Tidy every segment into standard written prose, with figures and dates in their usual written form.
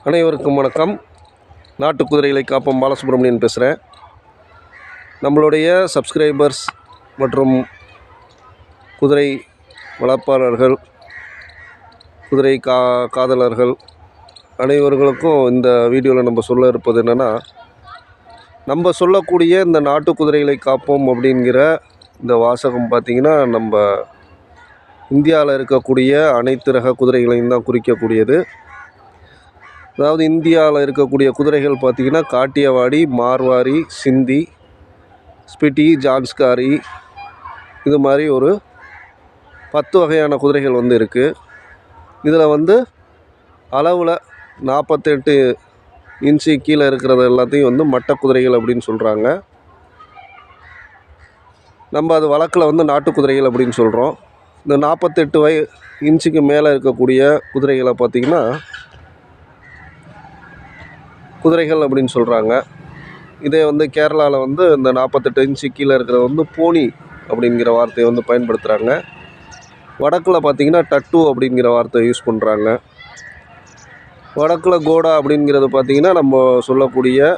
அனைவருக்கும் வணக்கம். நாட்டு குதிரைகளை காப்போம் பாலசுப்ரமணியன் பேசுகிறேன். நம்மளுடைய சப்ஸ்கிரைபர்ஸ் மற்றும் குதிரை வளர்ப்பாளர்கள், குதிரை காதலர்கள் அனைவர்களுக்கும் இந்த வீடியோவில் நம்ம சொல்ல இருப்பது என்னென்னா, நம்ம சொல்லக்கூடிய இந்த நாட்டு குதிரைகளை காப்போம் அப்படிங்கிற இந்த வாசகம் பார்த்திங்கன்னா, நம்ம இந்தியாவில் இருக்கக்கூடிய அனைத்து ரக குதிரைகளையும் தான் குறிக்கக்கூடியது. அதாவது இந்தியாவில் இருக்கக்கூடிய குதிரைகள் பார்த்திங்கன்னா, காட்டியவாடி, மார்வாரி, சிந்தி, ஸ்பிட்டி, ஜான்ஸ்காரி, இது மாதிரி ஒரு 10 வகையான குதிரைகள் இருக்குது. இதில் அளவில் 48 இன்ச்சு கீழே இருக்கிறது எல்லாத்தையும் மட்ட குதிரைகள் அப்படின்னு சொல்கிறாங்க. நம்ம அது வழக்கில் நாட்டு குதிரைகள் அப்படின்னு சொல்கிறோம். இந்த 48 இன்ச்சுக்கு மேலே இருக்கக்கூடிய குதிரைகளை பார்த்திங்கன்னா குதிரைகள் அப்படின்னு சொல்கிறாங்க. இதே கேரளாவில் இந்த 48 இன்ச்சு கீழே இருக்கிறது போனி அப்படிங்கிற வார்த்தையை பயன்படுத்துகிறாங்க. வடக்கில் பார்த்திங்கன்னா டட்டு அப்படிங்கிற வார்த்தையை யூஸ் பண்ணுறாங்க. வடக்கில் கோடா அப்படிங்கிறது பார்த்திங்கன்னா நம்ம சொல்லக்கூடிய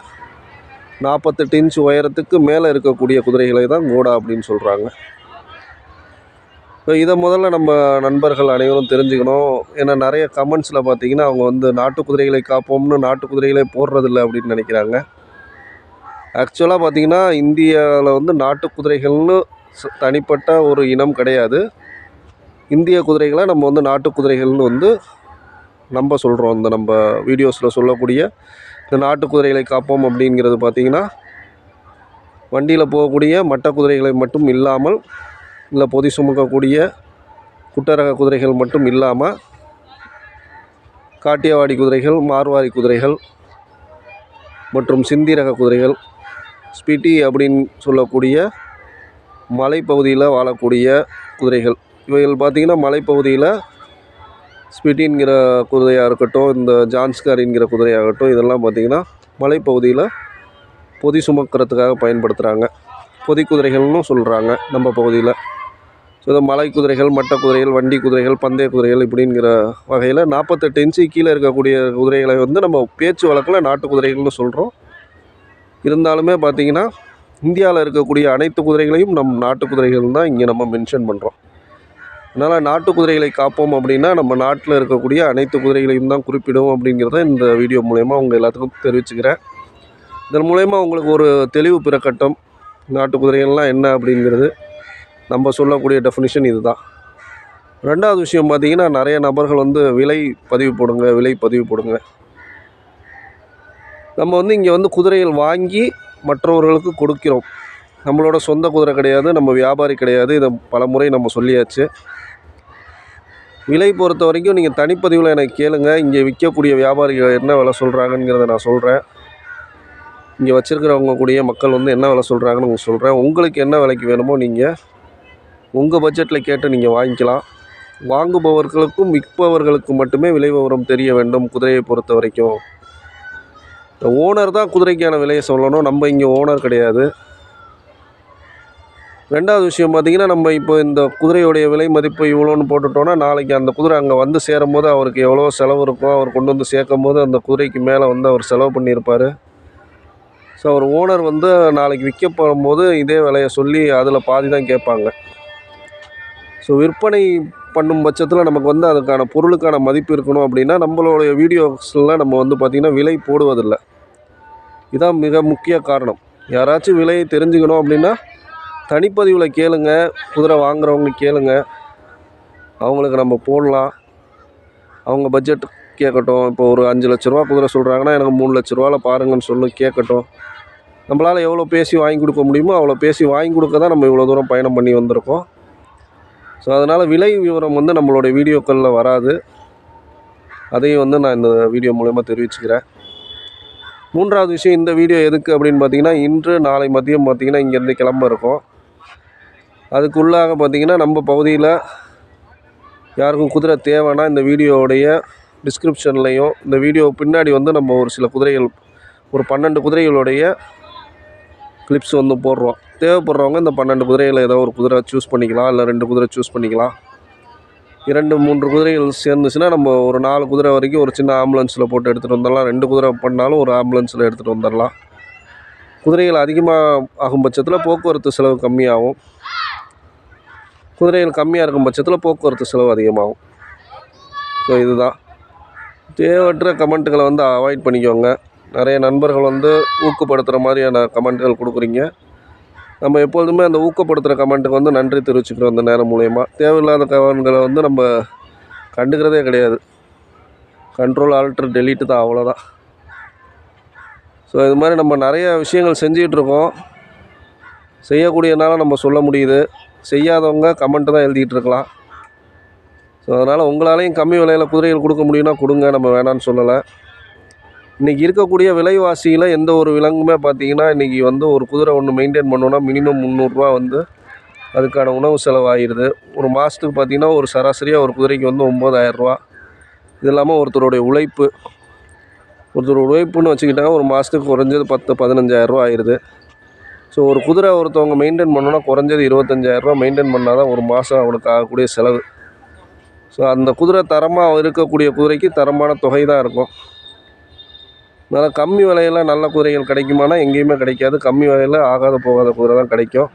48 இன்ச்சு உயரத்துக்கு மேலே இருக்கக்கூடிய குதிரைகளை தான் கோடா அப்படின்னு சொல்கிறாங்க. இதை முதல்ல நம்ம நண்பர்கள் அனைவரும் தெரிஞ்சுக்கணும். ஏன்னா நிறைய கமெண்ட்ஸில் பார்த்திங்கன்னா அவங்க நாட்டு குதிரைகளை காப்போம்னு நாட்டு குதிரைகளே போடுறதில்ல அப்படின்னு நினைக்கிறாங்க. ஆக்சுவலாக பார்த்திங்கன்னா இந்தியாவில் நாட்டு குதிரைகள்னு தனிப்பட்ட ஒரு இனம் கிடையாது. இந்திய குதிரைகளை நம்ம நாட்டு குதிரைகள்னு நம்ம சொல்கிறோம். நம்ம வீடியோஸில் சொல்லக்கூடிய இந்த நாட்டு குதிரைகளை காப்போம் அப்படிங்கிறது பார்த்திங்கன்னா, வண்டியில் போகக்கூடிய மட்ட குதிரைகளை மட்டும் இல்லாமல், இல்லை பொதி சுமக்கக்கூடிய குட்டரக குதிரைகள் மட்டும் இல்லாமல், காட்டியவாடி குதிரைகள், மார்வாரி குதிரைகள் மற்றும் சிந்தி ரக குதிரைகள், ஸ்பிட்டி அப்படின்னு சொல்லக்கூடிய மலைப்பகுதியில் வாழக்கூடிய குதிரைகள், இவைகள் பார்த்திங்கன்னா மலைப்பகுதியில் ஸ்பிட்டிங்கிற குதிரையாக இருக்கட்டும், இந்த ஜான்ஸ்காரிங்கிற குதிரையாகட்டும், இதெல்லாம் பார்த்திங்கன்னா மலைப்பகுதியில் பொதி சுமக்கிறதுக்காக பயன்படுத்துகிறாங்க. பொதி குதிரைகள்னு சொல்கிறாங்க நம்ம பகுதியில். ஸோ இந்த மலை குதிரைகள், மட்ட குதிரைகள், வண்டி குதிரைகள், பந்தய குதிரைகள் இப்படிங்கிற வகையில் 48 இன்ச்சு கீழே இருக்கக்கூடிய குதிரைகளை நம்ம பேச்சு வழக்கில் நாட்டு குதிரைகள்னு சொல்கிறோம். இருந்தாலுமே பார்த்திங்கன்னா இந்தியாவில் இருக்கக்கூடிய அனைத்து குதிரைகளையும் நாட்டு குதிரைகள் தான் இங்கே நம்ம மென்ஷன் பண்ணுறோம். அதனால் நாட்டு குதிரைகளை காப்போம் அப்படின்னா நம்ம நாட்டில் இருக்கக்கூடிய அனைத்து குதிரைகளையும் தான் குறிப்பிடுவோம் அப்படிங்கிறத இந்த வீடியோ மூலயமா உங்கள் எல்லாத்துக்கும் தெரிவிச்சுக்கிறேன். இதன் மூலயமா உங்களுக்கு ஒரு தெளிவு பிறக்கட்டும். நாட்டு குதிரைகள்லாம் என்ன அப்படிங்கிறது நம்ம சொல்லக்கூடிய டெஃபினிஷன் இது தான். ரெண்டாவது விஷயம் பார்த்திங்கன்னா, நிறைய நபர்கள் விலை பதிவு போடுங்க. நம்ம இங்கே குதிரைகள் வாங்கி மற்றவர்களுக்கு கொடுக்கிறோம். நம்மளோட சொந்த குதிரை கிடையாது, நம்ம வியாபாரி கிடையாது. இதை பல முறை நம்ம சொல்லியாச்சு. விலை பொறுத்த வரைக்கும் நீங்கள் தனிப்பதிவில் எனக்கு கேளுங்க. இங்கே விற்கக்கூடிய வியாபாரிகள் என்ன விலை சொல்கிறாங்கங்கிறத நான் சொல்கிறேன். இங்கே வச்சுருக்கிறவங்க கூடிய மக்கள் என்ன விலை சொல்கிறாங்கன்னு உங்களுக்கு சொல்கிறேன். உங்களுக்கு என்ன விலைக்கு வேணுமோ நீங்கள் உங்கள் பட்ஜெட்டில் கேட்டு நீங்கள் வாங்கிக்கலாம். வாங்குபவர்களுக்கும் விற்பவர்களுக்கும் மட்டுமே விலை விவரம் தெரிய வேண்டும். குதிரையை பொறுத்த வரைக்கும் ஓனர் தான் குதிரைக்கான விலையை சொல்லணும். நம்ம இங்கே ஓனர் கிடையாது. ரெண்டாவது விஷயம் பார்த்திங்கன்னா, நம்ம இப்போ இந்த குதிரையுடைய விலை மதிப்பு இவ்வளோன்னு போட்டுட்டோன்னா, நாளைக்கு அந்த குதிரை அங்கே சேரும் போது அவருக்கு எவ்வளோ செலவு இருக்கும். அவர் கொண்டு சேர்க்கும் போது அந்த குதிரைக்கு மேலே அவர் செலவு பண்ணியிருப்பார். ஸோ அவர் ஓனர் நாளைக்கு விற்க போகும்போது இதே விலையை சொல்லி அதில் பாதி தான் கேட்பாங்க. ஸோ விற்பனை பண்ணும் பட்சத்தில் நமக்கு அதுக்கான பொருளுக்கான மதிப்பு இருக்கணும். அப்படின்னா நம்மளுடைய வீடியோஸில் நம்ம பார்த்திங்கன்னா விலை போடுவதில்லை. இதான் மிக முக்கிய காரணம். யாராச்சும் விலையை தெரிஞ்சுக்கணும் அப்படின்னா தனிப்பதிவில் கேளுங்க. குதிரை வாங்குகிறவங்க கேளுங்க, அவங்களுக்கு நம்ம போடலாம். அவங்க பட்ஜெட் கேட்கட்டும். இப்போ ஒரு 5 லட்ச ரூபா குதிரை சொல்கிறாங்கன்னா, எனக்கு 3 லட்ச ரூபாவில் பாருங்கன்னு கேட்கட்டும். நம்மளால் எவ்வளோ பேசி வாங்கி கொடுக்க முடியுமோ அவ்வளோ பேசி வாங்கி கொடுக்க தான் நம்ம இவ்வளோ தூரம் பயணம் பண்ணி வந்திருக்கோம். ஸோ அதனால் விலை விவரம் நம்மளுடைய வீடியோக்களில் வராது. அதையும் நான் இந்த வீடியோ மூலமா தெரிவிச்சுக்கிறேன். மூன்றாவது விஷயம், இந்த வீடியோ எதுக்கு அப்படின்னு பார்த்திங்கன்னா, இன்று நாளை மதியம் பார்த்திங்கன்னா இங்கேருந்து கிளம்ப இருக்கோம். அதுக்குள்ளாக பார்த்திங்கன்னா நம்ம பகுதியில் யாருக்கும் குதிரை தேவைன்னா இந்த வீடியோவுடைய டிஸ்கிரிப்ஷன்லேயும் இந்த வீடியோ பின்னாடி நம்ம ஒரு சில குதிரைகள், ஒரு 12 குதிரைகளுடைய கிளிப்ஸ் போடுறோம். தேவைப்படுறவங்க இந்த 12 குதிரையில் ஏதோ ஒரு குதிரை சூஸ் பண்ணிக்கலாம், இல்லை 2 குதிரை சூஸ் பண்ணிக்கலாம். 2, 3 குதிரைகள் சேர்ந்துச்சுன்னா நம்ம ஒரு 4 குதிரை வரைக்கும் ஒரு சின்ன ஆம்புலன்ஸில் போட்டு எடுத்துகிட்டு வந்துடலாம். 2 குதிரை பண்ணாலும் ஒரு ஆம்புலன்ஸில் எடுத்துகிட்டு வந்துடலாம். குதிரைகள் அதிகமாக ஆகும் பட்சத்தில் போக்குவரத்து செலவு கம்மியாகும். குதிரைகள் கம்மியாக இருக்கும் பட்சத்தில் போக்குவரத்து செலவு அதிகமாகும். ஸோ இதுதான். தேவையற்ற கமெண்ட்டுகளை வந்து அவாய்ட் பண்ணிக்கோங்க. நிறைய நண்பர்கள் வந்து ஊக்கப்படுத்துகிற மாதிரியான கமெண்ட்டுகள் கொடுக்குறீங்க. நம்ம எப்பொழுதுமே அந்த ஊக்கப்படுத்துகிற கமெண்ட்டுக்கு வந்து நன்றி தெரிவிச்சுக்கிறோம் அந்த நேரம் மூலயமா. தேவையில்லாத கமெண்ட்களை வந்து நம்ம கண்டுக்கிறதே கிடையாது. கண்ட்ரோல் ஆல்ட்ரு டெலீட்டு தான், அவ்வளோதான். ஸோ இது மாதிரி நம்ம நிறைய விஷயங்கள் செஞ்சிகிட்ருக்கோம். செய்யக்கூடியனால நம்ம சொல்ல முடியுது. செய்யாதவங்க கமெண்ட்டு தான் எழுதிக்கிட்டு இருக்கலாம். ஸோ அதனால் உங்களாலையும் கம்மி விலையில் குதிரைகள் கொடுக்க முடியும்னா கொடுங்க, நம்ம வேணான்னு சொல்லலை. இன்றைக்கி இருக்கக்கூடிய விலைவாசியில் எந்த ஒரு விலங்குமே பார்த்திங்கன்னா இன்றைக்கி வந்து ஒரு குதிரை ஒன்று மெயின்டைன் பண்ணோன்னா மினிமம் 300 வந்து அதுக்கான உணவு செலவாகிடுது. ஒரு மாதத்துக்கு பார்த்திங்கன்னா ஒரு சராசரியாக ஒரு குதிரைக்கு வந்து 9000. இது இல்லாமல் ஒருத்தருடைய உழைப்பு, ஒருத்தர் உழைப்புன்னு வச்சுக்கிட்டாங்க ஒரு மாதத்துக்கு குறைஞ்சது 10-15,000 ஆயிடுது. ஸோ ஒரு குதிரை ஒருத்தவங்க மெயின்டைன் பண்ணோன்னா குறைஞ்சது 25,000 மெயின்டைன் பண்ணால் தான் ஒரு மாதம் அவனுக்கு ஆகக்கூடிய செலவு. ஸோ அந்த குதிரை தரமாக இருக்கக்கூடிய குதிரைக்கு தரமான தொகை தான் இருக்கும். அதனால் கம்மி விலையில் நல்ல குதிரைகள் கிடைக்குமானா எங்கேயுமே கிடைக்காது. கம்மி விலையில் ஆகாத போகாத குதிரை தான் கிடைக்கும்.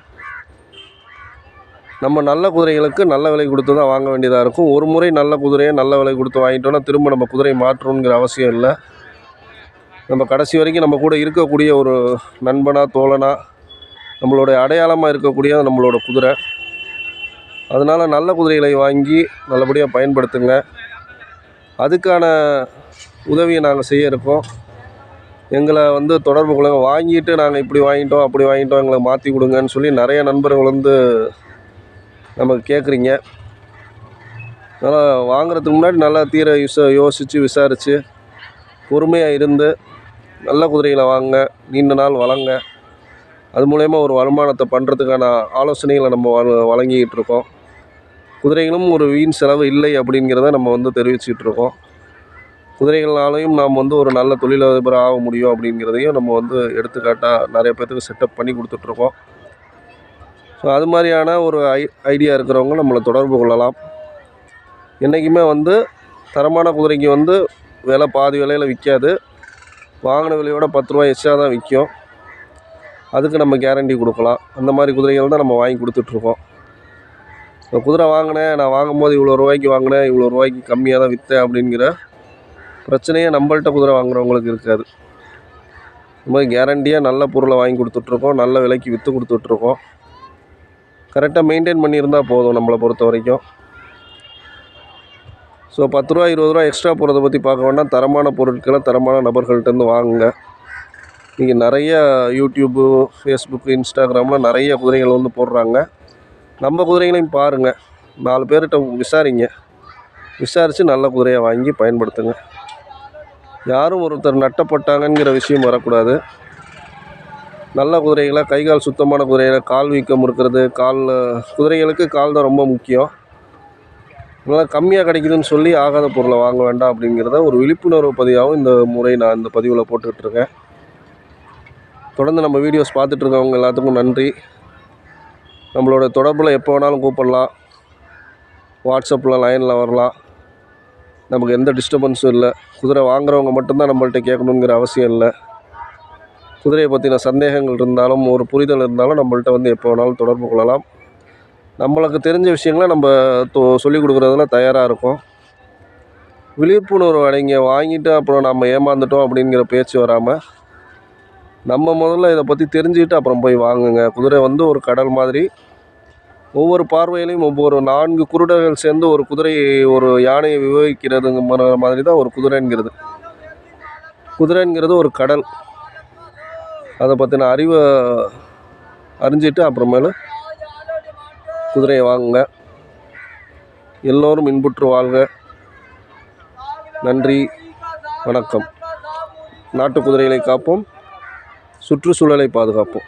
நம்ம நல்ல குதிரைகளுக்கு நல்ல விலை கொடுத்து தான் வாங்க வேண்டியதாக இருக்கும். ஒரு முறை நல்ல குதிரையை நல்ல விலை கொடுத்து வாங்கிட்டோன்னா திரும்ப நம்ம குதிரை மாற்றணுங்கிற அவசியம் இல்லை. நம்ம கடைசி வரைக்கும் நம்ம கூட இருக்கக்கூடிய ஒரு நண்பனா தோழனா நம்மளுடைய அடையாளமாக இருக்கக்கூடிய நம்மளோட குதிரை. அதனால் நல்ல குதிரைகளை வாங்கி நல்லபடியாக பயன்படுத்துங்க. அதுக்கான உதவியை நாங்கள் செய்ய இருக்கோம். எங்களை வந்து தொடர்பு கொள்ளுங்க. வாங்கிட்டு நாங்கள் இப்படி வாங்கிட்டோம் அப்படி வாங்கிட்டோம் எங்களை மாற்றி கொடுங்கன்னு சொல்லி நிறைய நண்பர்கள் வந்து நமக்கு கேட்குறீங்க. அதனால் வாங்குறதுக்கு முன்னாடி நல்லா யோசித்து விசாரித்து பொறுமையாக இருந்து நல்ல குதிரைகளை வாங்க, நீண்ட நாள் வளங்க. அது மூலயமா ஒரு வருமானத்தை பண்ணுறதுக்கான ஆலோசனைகளை நம்ம வழங்கிக்கிட்டு இருக்கோம். குதிரைகளும் ஒரு வீண் செலவு இல்லை அப்படிங்கிறத நம்ம வந்து தெரிவிச்சுக்கிட்டு இருக்கோம். குதிரைகள்னாலையும் நாம் வந்து ஒரு நல்ல தொழிலதிபர் ஆக முடியும் அப்படிங்கிறதையும் நம்ம வந்து எடுத்துக்காட்டாக நிறைய பேர்த்துக்கு செட்டப் பண்ணி கொடுத்துட்ருக்கோம். ஸோ அது மாதிரியான ஒரு ஐடியா இருக்கிறவங்க நம்மளை தொடர்பு கொள்ளலாம். என்றைக்குமே வந்து தரமான குதிரைக்கு வந்து விலை பாதி விலையில் விற்காது. வாங்கின விலையோட 10 ரூபா எக்ஸ்ட்ரா தான் விற்கும். அதுக்கு நம்ம கேரண்டி கொடுக்கலாம். அந்த மாதிரி குதிரைகள் தான் நம்ம வாங்கி கொடுத்துட்ருக்கோம். இப்போ குதிரை வாங்கினேன், நான் வாங்கும்போது இவ்வளோ ரூபாய்க்கு வாங்கினேன், இவ்வளோ ரூபாய்க்கு கம்மியாக தான் விற்றேன் அப்படிங்கிற பிரச்சனையே நம்மள்ட்ட குதிரை வாங்குறவங்களுக்கு இருக்காது. இந்த மாதிரி கேரண்டியாக நல்ல பொருளை வாங்கி கொடுத்துட்ருக்கோம். நல்ல விலைக்கு விற்று கொடுத்துட்ருக்கோம். கரெக்டாக மெயின்டைன் பண்ணியிருந்தால் போதும் நம்மளை பொறுத்த வரைக்கும். ஸோ 10 ரூபா 20 ரூபா எக்ஸ்ட்ரா போகிறத பற்றி பார்க்க வேண்டாம். தரமான பொருட்களை தரமான நபர்கள்ட்டேருந்து வாங்குங்க. இன்றைக்கி நிறைய யூடியூப்பு, ஃபேஸ்புக்கு, இன்ஸ்டாகிராமில் நிறைய குதிரைகள் வந்து போடுறாங்க. நம்ம குதிரைகளையும் பாருங்கள். 4 பேர்கிட்ட விசாரித்து நல்ல குதிரையை வாங்கி பயன்படுத்துங்க. யாரும் ஒருத்தர் நட்டப்பட்டாங்கங்கிற விஷயம் வரக்கூடாது. நல்ல குதிரைகளை, கைகால் சுத்தமான குதிரைகளை, கால் வீக்கம் இருக்கிறது, குதிரைகளுக்கு கால் தான் ரொம்ப முக்கியம். அதனால் கம்மியாக கிடைக்குதுன்னு சொல்லி ஆகாத பொருளை வாங்க வேண்டாம் அப்படிங்கிறத ஒரு விழிப்புணர்வு பதிவாகவும் இந்த முறை நான் இந்த பதிவில் போட்டுட்ருக்கேன். தொடர்ந்து நம்ம வீடியோஸ் பார்த்துட்ருக்கவங்க எல்லாத்துக்கும் நன்றி. நம்மளோட தொடர்பில் எப்போ வேணாலும் கூப்பிடலாம். வாட்ஸ்அப்பில் லைனில் வரலாம். நமக்கு எந்த டிஸ்டர்பன்ஸும் இல்லை. குதிரை வாங்குறவங்க மட்டும்தான் நம்மள்ட்ட கேட்கணுங்கிற அவசியம் இல்லை. குதிரையை பற்றின சந்தேகங்கள் இருந்தாலும் ஒரு புரிதல் இருந்தாலும் நம்மள்ட்ட வந்து எப்போ வேணாலும் தொடர்பு கொள்ளலாம். நம்மளுக்கு தெரிஞ்ச விஷயங்களை நம்ம சொல்லிக் கொடுக்குறதுல தயாராக இருக்கோம். விழிப்புணர்வு அடைங்க. வாங்கிட்டு அப்புறம் நம்ம ஏமாந்துட்டோம் அப்படிங்கிற பேச்சு வராமல் நம்ம முதல்ல இதை பற்றி தெரிஞ்சுக்கிட்டு அப்புறம் போய் வாங்குங்க. குதிரை வந்து ஒரு கடல் மாதிரி. ஒவ்வொரு பார்வையிலையும் ஒவ்வொரு 4 குருடர்கள் சேர்ந்து ஒரு ஒரு யானையை விவரிக்கிறதுங்கிற மாதிரி தான் ஒரு குதிரைங்கிறது. குதிரைங்கிறது ஒரு கடல். அதை பற்றின அறிவை அறிஞ்சிட்டு அப்புறமேலு குதிரையை வாங்குங்க. எல்லோரும் இன்புற்று வாழ்க. நன்றி, வணக்கம். நாட்டு குதிரைகளை காப்போம், சுற்றுச்சூழலை பாதுகாப்போம்.